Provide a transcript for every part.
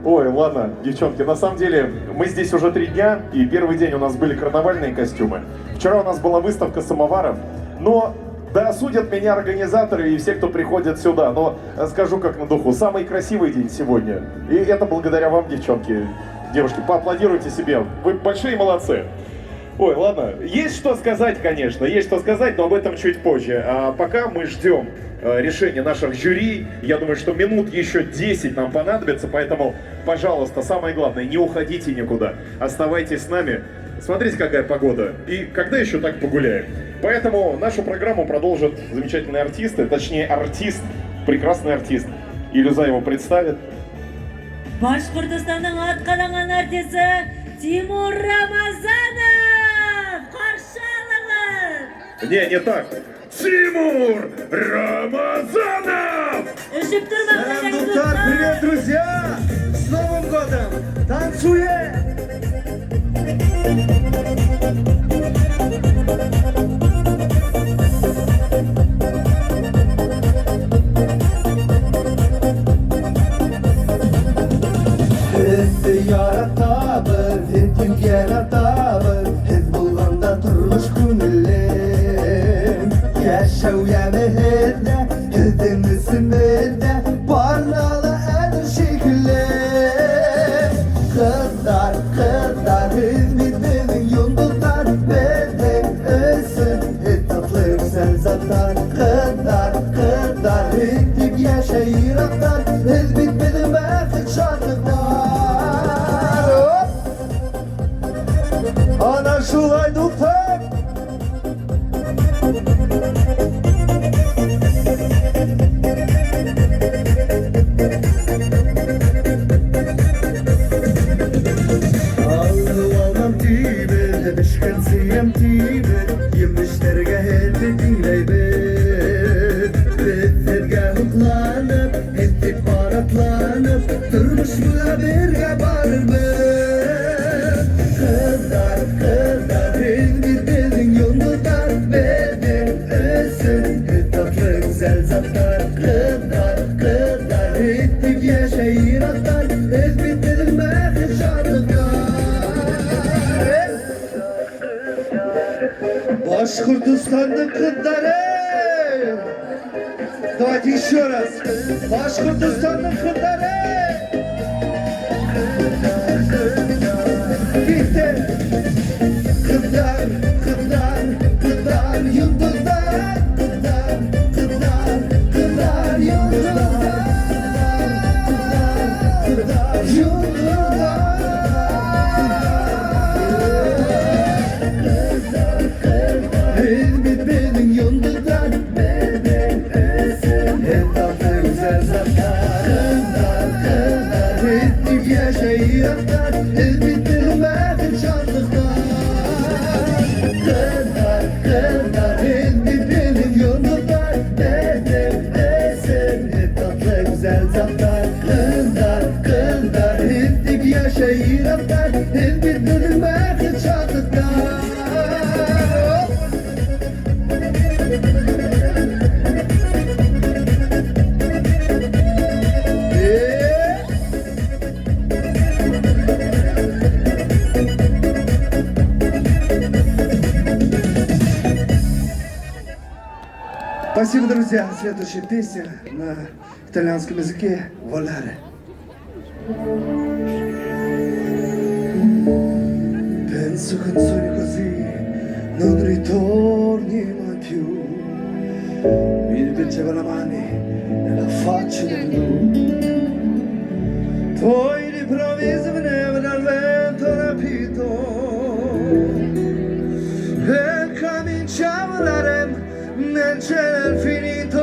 Ой, ладно, девчонки, на самом деле мы здесь уже 3 дня, и первый день у нас были карнавальные костюмы. Вчера у нас была выставка самоваров, но да, осудят меня организаторы и все, кто приходит сюда, но скажу как на духу, самый красивый день сегодня. И это благодаря вам, девчонки. Девушки, поаплодируйте себе, вы большие молодцы. Ой, ладно, есть что сказать, конечно, есть что сказать, но об этом чуть позже. А пока мы ждем решения наших жюри, я думаю, что минут еще 10 нам понадобится, поэтому, пожалуйста, самое главное, не уходите никуда, оставайтесь с нами. Смотрите, какая погода, и когда еще так погуляем. Поэтому нашу программу продолжат замечательные артисты, точнее артист, прекрасный артист. Илюза его представит. Башкортостанның атқаранған артисі Тимур Рамазанов! Қаршы алыңыз! Не так. Тимур Рамазанов! Үшіп тұрмаңдар, Сандуктар, привет, друзья! С Новым годом! Танцуем! Yaratabır, ettim yaratabır Hez bulganda turmuş günülüm Yaşav yemehirde, hizdim isimde Barnalı edir şekilde Kızlar, kızlar, hizmetlerin yunduzlar Beden ölsün, et tatlı güzel zatlar Kızlar, kızlar, ettim yaşayır atlar Hizmetlerin vakit şarkılar Ana şulay tutar Aldım tibe, demişken siyem tibe Yemişlerge hedi dinleybe Betlerge huklanıp, ettik baratlanıp Durmuş bula birge barbe Kızlar, kızlar, hizmetlerin yolundan Beden ölsün, tatlı güzel zatlar Kızlar, kızlar, ettik yaşayır atlar Hizmetlerin mehir şarkılar Башкортостанның кыздары! Давайте еще раз! Башкортостанның кыздары! Bitti! Kızlar, kızlar, kızlar, yıldızlar! Kızlar, kızlar, kızlar, yıldızlar! Kızlar, yıldızlar! Hizmetlerin yıldızlar Beden ölsün hep tatlı güzel zatlar Kızlar, kızlar ettik yaşayır atlar Hizmetlerin vakit şanlıklar Kızlar, kızlar hizmetlerin yıldızlar Beden ölsün hep tatlı güzel zatlar Kızlar, kızlar ettik yaşayır atlar Hizmetlerin vakit şanlıklar Спасибо, друзья. Следующая песня на итальянском языке «Волare». Penso canzoni così non ritorni mai più. Mi dipingeva la mani nella faccia del blu. Poi d'improvviso veniva dal vento rapito e cominciava a volare nel cielo infinito.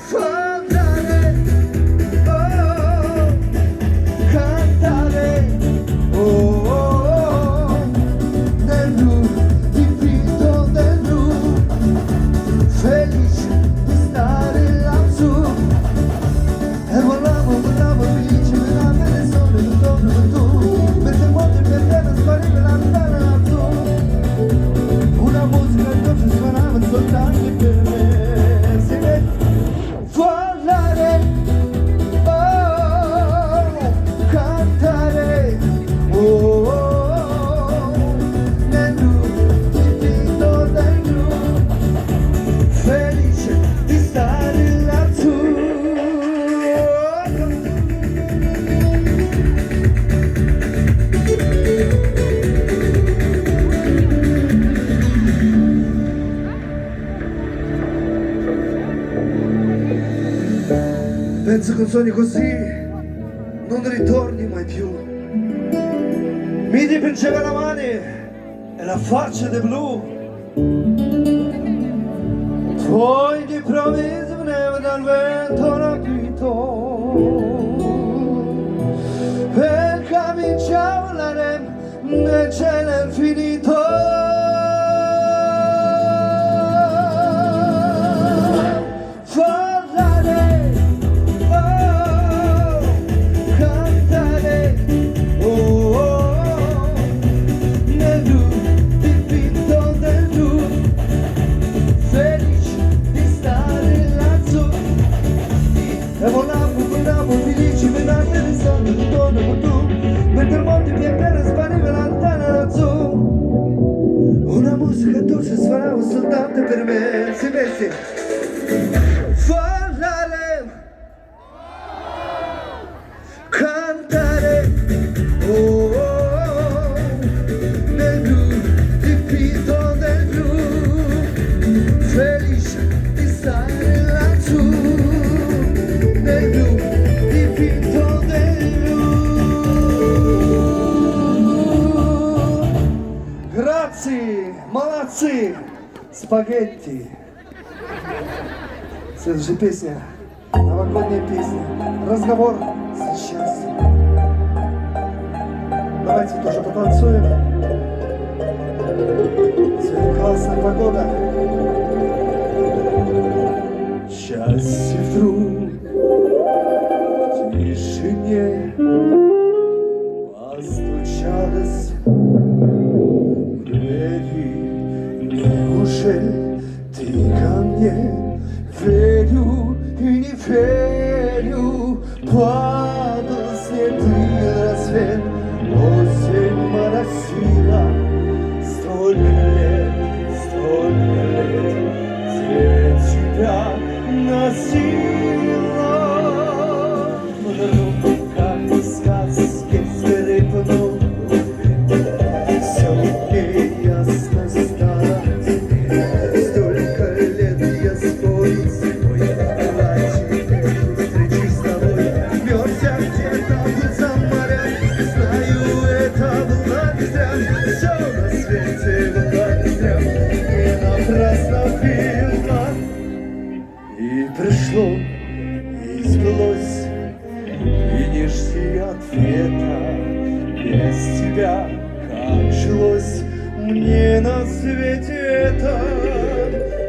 Fondare, oh, cantare, oh, oh, nel blu, dipinto nel blu, felice di stare lassù. E volavo, volavo felice, veramente nel sole, intorno a tu. Mentre molte piangevano spariva la lontana lassù. Una musica dolce suonava soltanto per me. Si vede felice di stare lassù. Penso che un sogno così non ritorni mai più. Mi dipingeva la mano e la faccia di blu. Poi di improvviso veniva dal vento rapito e cominciava la rem nel cielo infinito. E volavo felici, venate di sonno intorno con tu, mentre il mondo piangeva e spariva lontano lassù. Una musica dolce suonava soltanto per me, si messi parlare, cantare, oh, oh, nel blu, dipinto nel blu, felice di stare lassù. Grazie, молодцы, спагетти. Следующая песня, новогодняя песня, разговор сейчас. Давайте тоже потанцуем. Сегодня классная погода. Счастье вдруг в тишине постучалось в двери. Неужели ты ко мне? Верю и не верю. Падал снег и рассвет, осень моросила. Столько лет, свет тебя носила. Вдруг, как в сказке, скрипнул, все мне ясно стало. Столько лет я спорил с тобой, ради встречи с тобой. Мерз я где-то был за морем, знаю, это было не зря. Все на свете было не зря, не напрасно пила. И пришло, и сбылось, и не жди ответа. Без тебя как жилось мне на свете это.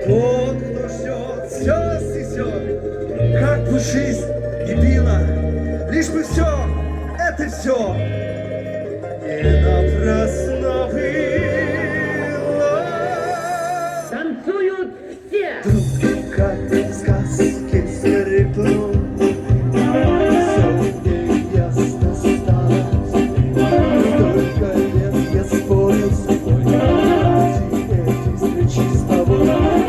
Тот, кто ждет, все снесет, как бы жизнь не била. Лишь бы все, это все не напрасно было. Танцуют все! Вдруг, как в сказке, скрипнул, все мне ясно стало. Столько лет я спорил с тобой, ради этой встречи с тобой.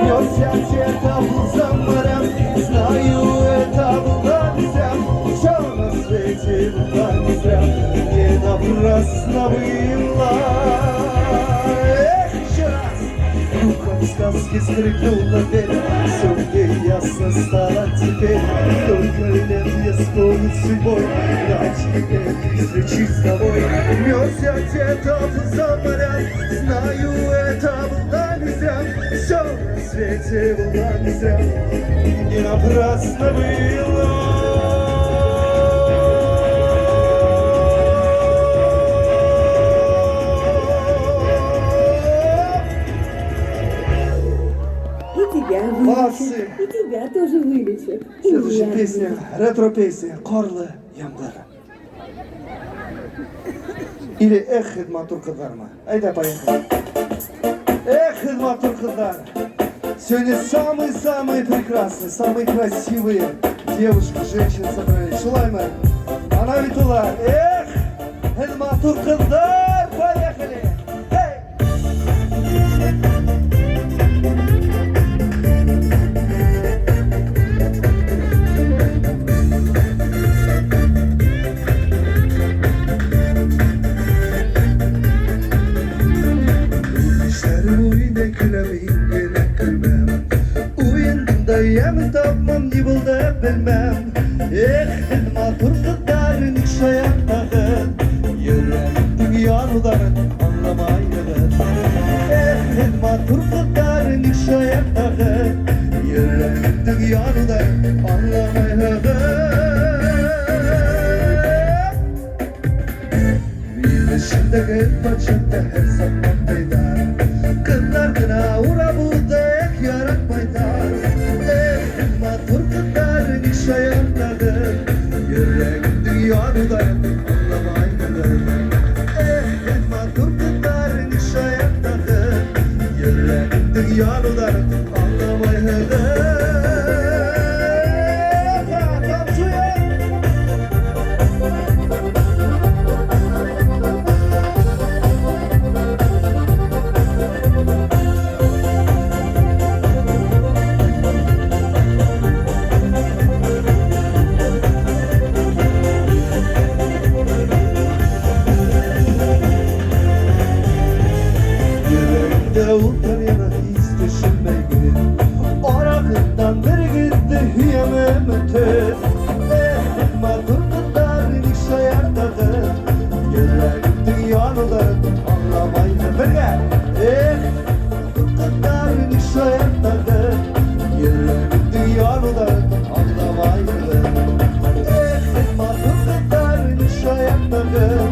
Нес я где-то был за морем, знаю, это было не зря. Все на свете было не зря, не напрасно было. Эх, еще раз! Вдруг, как в сказке, скрипнула дверь, все мне ясно стало теперь. Столько лет я спорил с судьбой, ради этой встречи с тобой. Мерз я где-то был за морем, знаю, это было не зря. Все на свете было не зря, не напрасно было. И тебя Молодцы. вылечат, и тебя тоже вылечат. И Следующая меня. песня, ретро-песня, Корлы Ямдар. Или Эх, Хидмат Туркадарма. Айда, поехали. Эх, Хидмат Туркадар. Сегодня самые-самые прекрасные, самые красивые девушки, женщины собрались. Шулайма, она Витула. Эх, Хидмат Туркадар. Поехали. Эй! Yemi tapmam ne buldu bilmem Matur kızların iş ayaktağın Yürek dünyalıların anlamayın Matur kızların iş ayaktağın Yürek dünyalıların anlamayın Bilmişindeki başında her zaman peyder Kızlar kına uğra budak yarak maydar Matur kızların iş ayaktağın Yürek dünyalıların anlamayın Matur kızların iş ayaktağın Yürek dünyalıların anlamayın Davuldan yana hiç düşünmeyin Orakından beri gitti hüyemem öte Matur kızların iş ayaktağın Yürek dünyalıların anlamayın Birge Matur kızların iş ayaktağın Yürek dünyalıların anlamayın Matur kızların iş ayaktağın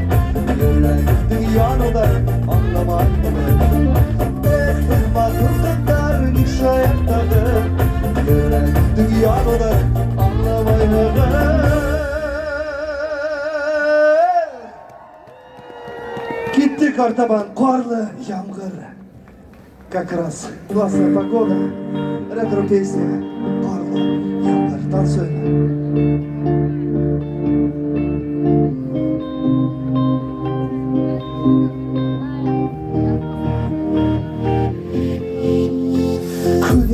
Yürek dünyalıların anlamayın Matur kızların iş ayaktağın Yürek dünyalıların anlamayın Gitti Kartaban, karlı yağmur Как раз классная погода Ретро-песня Karlı yağmur Танцуем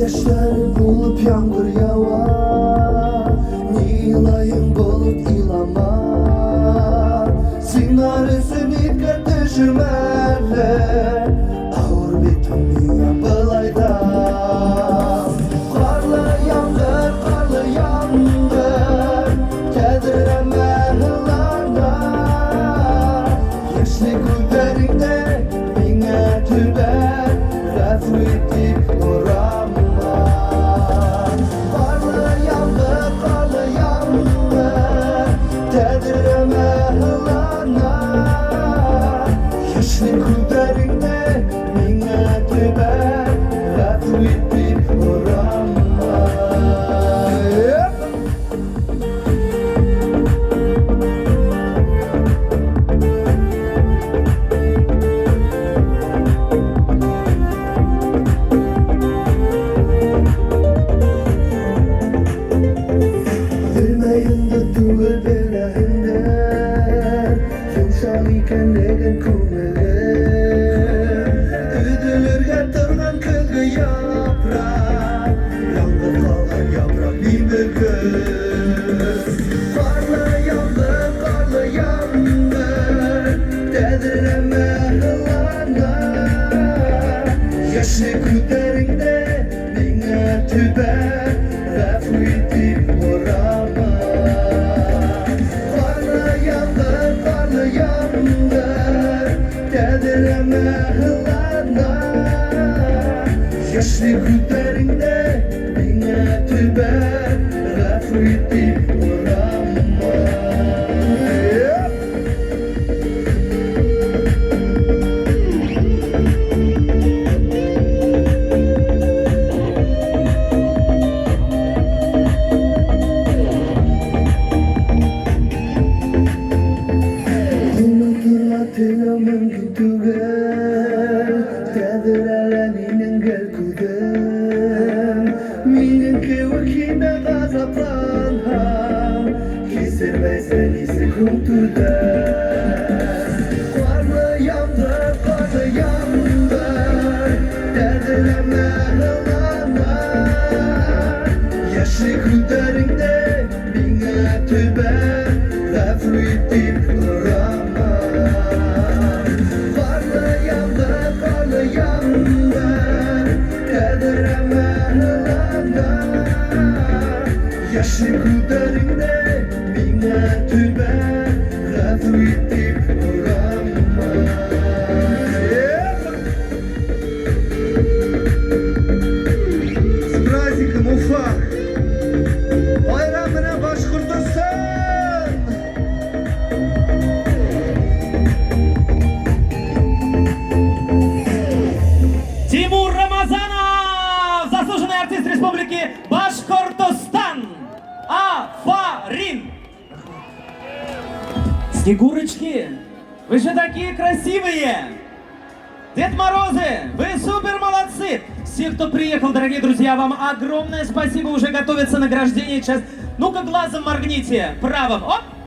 Yaşlar bulup yağmur yağar Nilayın bulut ilama Sinarısın dikkat düşürmerler Ağır bir dünya balayda Karlı yağmur Kedireme hıllarda Yaşlı güllerinde Mine tüber Refü etip oram Yaşlı kullarında minnet ver Refü etip oranma Bilmeyin de tuğul belahinde Yumşalıyken neden kumları Üdülürge durgan kılgı yaprak Yalnız kalgan yaprak bir bükür Karlı yağmur Dedireme hılanda Yaşlı kullarında minnet tüber Refü etip orama Karlı yağmur Dedireme hılanda Yaşlı kullarında minnet tüber Refü etip orama Unutulmatılamın gütügen Tedirele minin gel kudem Minin kevakine gazaplanha Hisirmeysen hisi kumtuda Karlı yağmur Tedireme hılana Yaşlı kullarında minnet tüber Refü etip orama Karlı yağmur Tedireme hılana Yaşıklarında minnet tübe Rafiti kurama С праздником, Уфа! Bayramına Башкортостан! Тимур Рамазанов, заслуженный артист Республики Башкортостан. Афарин. Снегурочки, вы же такие красивые. Дед Морозы, вы супер молодцы. Все, кто приехал, дорогие друзья, вам огромное спасибо. Уже готовится награждение. Сейчас, ну-ка, глазом моргните. Правым. Оп.